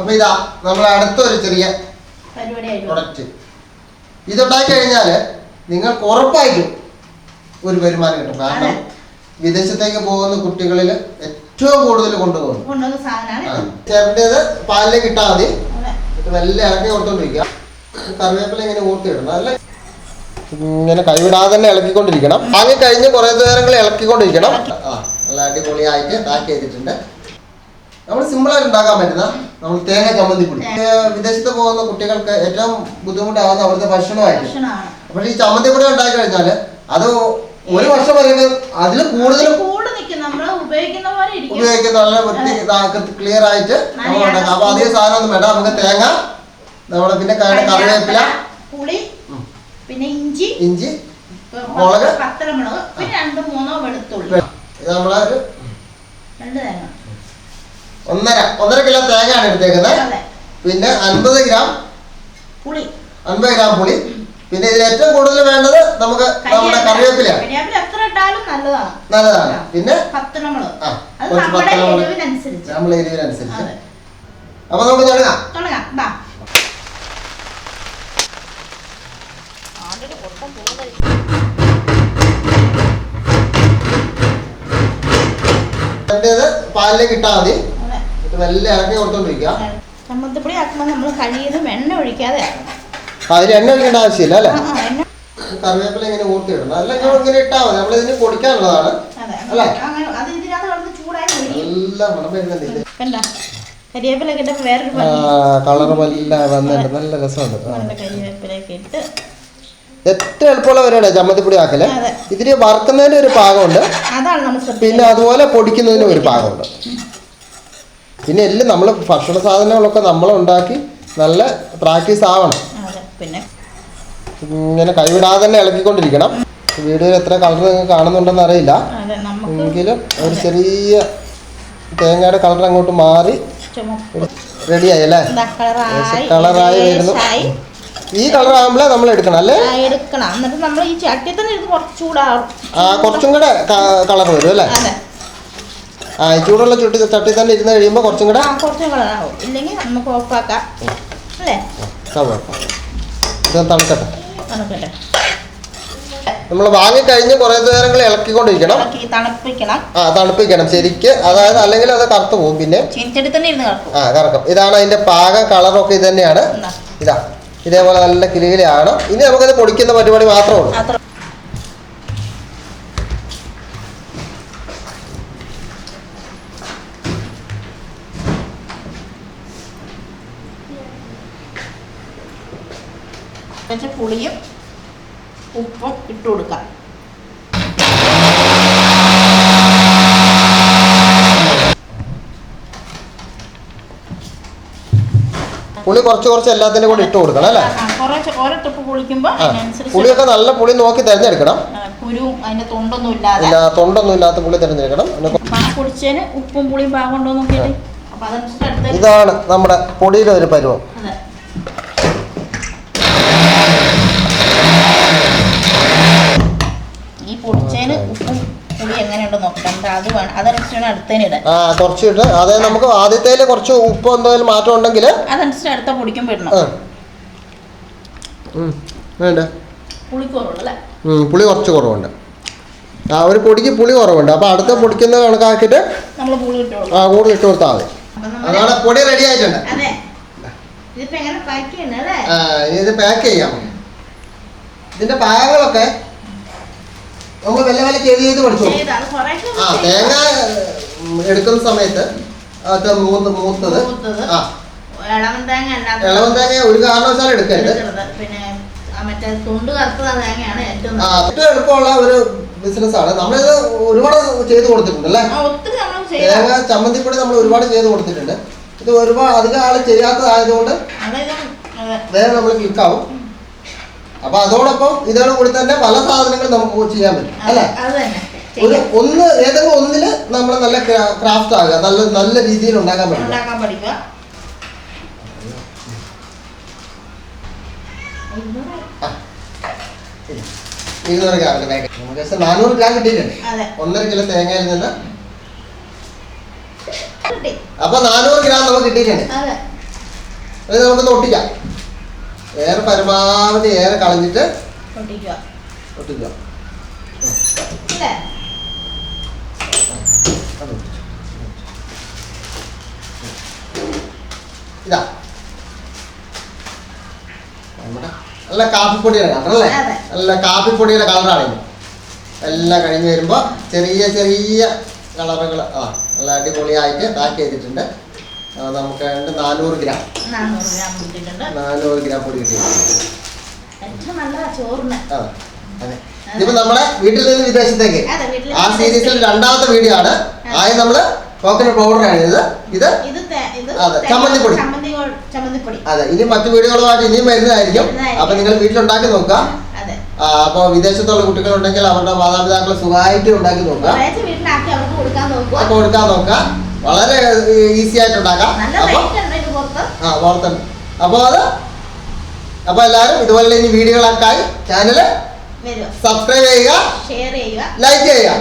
അപ്പൊ ഇതാ നമ്മൾ അടുത്തൊരു ചെറിയ പ്രൊഡക്റ്റ് ഇതുണ്ടാക്കി കഴിഞ്ഞാല് നിങ്ങൾക്ക് ഉറപ്പായിട്ടും ഒരു വരുമാനം കിട്ടും. കാരണം വിദേശത്തേക്ക് പോകുന്ന കുട്ടികളിൽ ഏറ്റവും കൂടുതൽ കൊണ്ടുപോകുന്നു ചേട്ടൻ്റെത് പാലിലേക്ക് ഇട്ടാൽ മതി. നല്ല ഇളക്കി കൊടുത്തോണ്ടിരിക്കുക. കറിവേപ്പില ഇങ്ങനെ ഊർത്തിയിടണം. അല്ല ഇങ്ങനെ കൈവിടാതെ തന്നെ ഇളക്കിക്കൊണ്ടിരിക്കണം. വാങ്ങി കഴിഞ്ഞ് കുറെ നേരങ്ങൾ ഇളക്കിക്കൊണ്ടിരിക്കണം. നല്ല അടിപൊളിയായിട്ട് പാക്ക് ചെയ്തിട്ടുണ്ട്. നമ്മൾ സിമ്പിളായിട്ട് ഉണ്ടാക്കാൻ പറ്റുന്ന നമ്മൾ തേങ്ങ ചമ്മന്തിപ്പൊടി. വിദേശത്ത് പോകുന്ന കുട്ടികൾക്ക് ഏറ്റവും ബുദ്ധിമുട്ടാകുന്ന അവിടുത്തെ ഭക്ഷണമായിട്ട്. പക്ഷെ ഈ ചമ്മന്തിപ്പൊടി ഉണ്ടാക്കി കഴിഞ്ഞാല് അത് ഒരു വർഷം വരെ അതിൽ കൂടുതലും ഉപയോഗിക്കുന്ന നല്ല വൃത്തി ക്ലിയർ ആയിട്ട് നമ്മൾ ഉണ്ടാക്കാം. അപ്പൊ അധികം സാധനം ഒന്നും വേണ്ട. നമുക്ക് തേങ്ങ, നമ്മള് പിന്നെ കറിവേപ്പില, പിന്നെ ഇഞ്ചി, മുളക്, പിന്നെ 2-3 വെളുത്തുള്ളി. ഇത് നമ്മളൊരു 1.5 കിലോ തേങ്ങയാണ് എടുത്തേക്കുന്നത്. പിന്നെ 50 ഗ്രാം പുളി. പിന്നെ ഇതിൽ ഏറ്റവും കൂടുതൽ വേണ്ടത് നമുക്ക് നമ്മുടെ കറിവേപ്പിലയാണ്. നല്ലതാണ്. പിന്നെ നമ്മളെ എരിവിനനുസരിച്ച്. അപ്പൊ നമുക്ക് തുടങ്ങാം. പാലിലേക്ക് ഇട്ടാൽ മതി. നല്ല ഇളക്കി കൊടുത്തോണ്ടിരിക്കുക. ചമ്മന്തിപ്പൊടി ആക്കുമ്പോൾ നമ്മൾ കഴിയുന്നതും എണ്ണ ഒഴിക്കാതെ അതിൽ എണ്ണ ഒഴിക്കേണ്ട ആവശ്യമില്ല അല്ലേ? കറിവേപ്പില ഇങ്ങനെ ഊർത്തിയിടണം. അല്ല ഇങ്ങനെ ഇട്ടാൽ മതി. നമ്മൾ ഇതിന് പൊടിക്കാനുള്ളതാണ് അല്ലേ? നല്ല മണം വരുന്നില്ല. കളറും എല്ലാം വന്നിട്ട് നല്ല രസമുണ്ട്. ഏറ്റവും എളുപ്പമുള്ള പരിപാടിയാണ് ചമ്മന്തിപ്പൊടി ആക്കല്. ഇതിന് വറുക്കുന്നതിന് ഒരു പാകമുണ്ട്, പിന്നെ അതുപോലെ പൊടിക്കുന്നതിനും ഒരു പാകമുണ്ട്. പിന്നെ എല്ലാം നമ്മൾ ഭക്ഷണ സാധനങ്ങളൊക്കെ നമ്മളുണ്ടാക്കി നല്ല പ്രാക്ടീസ് ആവണം. ഇങ്ങനെ കൈവിടാതെ തന്നെ ഇളക്കിക്കൊണ്ടിരിക്കണം. വീഡിയോയിൽ എത്ര കളർ നിങ്ങൾക്ക് കാണുന്നുണ്ടെന്ന് അറിയില്ല, എങ്കിലും ഒരു ചെറിയ തേങ്ങയുടെ കളർ അങ്ങോട്ട് മാറി റെഡിയായി അല്ലേ? കളറായി വരുന്നു. ഈ കളർ ആകുമ്പോഴേ നമ്മൾ എടുക്കണം അല്ലേ? കുറച്ചും കൂടെ കളർ വരും അല്ലേ? ഈ ചൂടുള്ള ചട്ടി തന്നെ ഇരുന്ന് കഴിയുമ്പോൾ കുറച്ചും കൂടെ തണുക്കട്ടെ. നമ്മൾ വാങ്ങിക്കഴിഞ്ഞ് കുറെ നേരങ്ങൾ ഇളക്കിക്കൊണ്ടിരിക്കണം. തണുപ്പിക്കണം ശരിക്ക്. അതായത് അല്ലെങ്കിൽ അത് കറുത്ത് പോകും. പിന്നെ കറക്കും. ഇതാണ് അതിന്റെ പാകം. കളറൊക്കെ ഇത് തന്നെയാണ്. ഇതാ ഇതേപോലെ നല്ല കിലുകിലാണ്. ഇനി നമുക്കത് പൊടിക്കുന്ന പരിപാടി മാത്രമേ ഉള്ളൂ. പുളിയും ഉപ്പും ഇട്ട് കൊടുക്കാം. പുളി കുറച്ച് എല്ലാത്തിനും കൂടി ഇട്ട് കൊടുക്കണം അല്ലേ? പുളിയൊക്കെ നല്ല പുളി നോക്കി തിരഞ്ഞെടുക്കണം. തൊണ്ടൊന്നും ഇല്ലാത്ത പുളി തിരഞ്ഞെടുക്കണം. ഉപ്പും പുളിയും പാകമുണ്ടോ നോക്കിയിട്ട് ഇതാണ് നമ്മുടെ പൊടിയുടെ ഒരു പരുവം. ഈ പൊടിച്ചതിന് ഉപ്പും പുളി എങ്ങനെയുണ്ടോ നോക്കണം. കുറച്ചിട്ട് അതായത് നമുക്ക് ആദ്യത്തേല് കുറച്ച് ഉപ്പ് എന്തെങ്കിലും മാറ്റം ഉണ്ടെങ്കിൽ അതനുസരിച്ച് അടുത്ത പൊടിക്കുമ്പോൾ ഇടണം. വേണ്ട പുളി കുറച്ച് കുറവുണ്ട്. ഒരു പൊടിക്ക് പുളി കുറവുണ്ട്. അപ്പൊ അടുത്ത പൊടിക്കുന്നത് കണക്കാക്കിയിട്ട് കൂടുതൽ ഇട്ട് കൊടുത്താൽ മതി. അതാണ് പൊടി റെഡി ആയിട്ടുണ്ട്. ഇനി ഇത് പാക്ക് ചെയ്യാം. ഇതിന്റെ പാകങ്ങളൊക്കെ നമ്മൾ വല്ല ചെയ്ത് പഠിച്ചു. തേങ്ങ എടുക്കുന്ന സമയത്ത് മൂത്തത് ഇളവൻ തേങ്ങ ഒരു കാരണവശാലും എടുക്കരുത്. ഏറ്റവും എളുപ്പമുള്ള ഒരു ബിസിനസ്സാണ്. നമ്മളിത് ഒരുപാട് ചെയ്ത് കൊടുത്തിട്ടുണ്ട് അല്ലേ? തേങ്ങ ചമ്മന്തിപ്പൊടി നമ്മൾ ഒരുപാട് ചെയ്ത് കൊടുത്തിട്ടുണ്ട്. ഇത് ഒരുപാട് അധികം ആള് ചെയ്യാത്തതായതുകൊണ്ട് വേറെ നമ്മൾ ക്ലിക്കാവും. അപ്പൊ അതോടൊപ്പം ഇതോട് കൂടി തന്നെ പല സാധനങ്ങളും നമുക്ക് ചെയ്യാൻ പറ്റും അല്ലേ? ഏതെങ്കിലും ഒന്നില് നമ്മൾ നല്ല ക്രാഫ്റ്റ് ആകുക, നല്ല രീതിയിൽ ഉണ്ടാക്കാൻ പഠിക്കുക. 200 ഗ്രാമിന്റെ പാക്കറ്റ് നമുക്ക് 400 ഗ്രാം കിട്ടിയിട്ടുണ്ട്. 1.5 കിലോ തേങ്ങയിൽ നിന്ന്. അപ്പൊ 400 ഗ്രാം നമുക്ക് കിട്ടിയിട്ടുണ്ട്. അത് നമുക്കൊന്ന് ഒട്ടിക്കാം. എയർ പരമാവധി എയർ കളഞ്ഞിട്ട് ഒട്ടിക്കുക. ഒട്ടിക്കുക. ഇല്ലേ? ഇതാ നമ്മുടെ നല്ല കാപ്പിപ്പൊടിയുടെ കളറല്ലേ? അതെ. നല്ല കാപ്പിപ്പൊടിയുടെ കളറാണ് ഇത്. എല്ലാം കഴിഞ്ഞ് വരുമ്പോൾ ചെറിയ ചെറിയ കളറുകൾ നല്ല അടിപൊളിയായിട്ട് പാക്ക് ചെയ്തിട്ടുണ്ട്. നമുക്ക് 400 ഗ്രാം 400 ഗ്രാം കിട്ടിയിട്ടുണ്ട്. 400 ഗ്രാം പൊടി കിട്ടിയിട്ടുണ്ട്. ഏറ്റവും നല്ലതാ ചോറിന്. അതെ. ഇതിപ്പോ നമ്മളെ വീട്ടിൽ നിന്ന് വിദേശത്തേക്ക് അതെ, വീട്ടിൽ ആ സീരീസിൽ രണ്ടാമത്തെ വീഡിയോ ആണ്. ആദ്യം നമ്മള് കോക്കനട്ട് പൗഡർ ആണ് ഇത്. അതെ, ചമ്മന്തിപ്പൊടി. ചമ്മന്തിപ്പൊടി. അതെ, ഇനി മറ്റു വീഡിയോകളുമായിട്ട് ഇനിയും വരുന്നതായിരിക്കും. അപ്പൊ നിങ്ങൾ വീട്ടിലുണ്ടാക്കി നോക്കുക. അപ്പൊ വിദേശത്തുള്ള കുട്ടികളുണ്ടെങ്കിൽ അവരുടെ മാതാപിതാക്കളെ സുഖമായിട്ട് ഉണ്ടാക്കി നോക്കുക. കൊടുക്കാൻ നോക്കുക. വളരെ ഈസി ആയിട്ട് ഉണ്ടാക്കാം. അപ്പൊ എല്ലാവരും ഇതുപോലെ ഇനി വീഡിയോകളൊക്കെ ആയി ചാനല് സബ്സ്ക്രൈബ് ചെയ്യുക, ഷെയർ ചെയ്യുക, ലൈക്ക് ചെയ്യുക.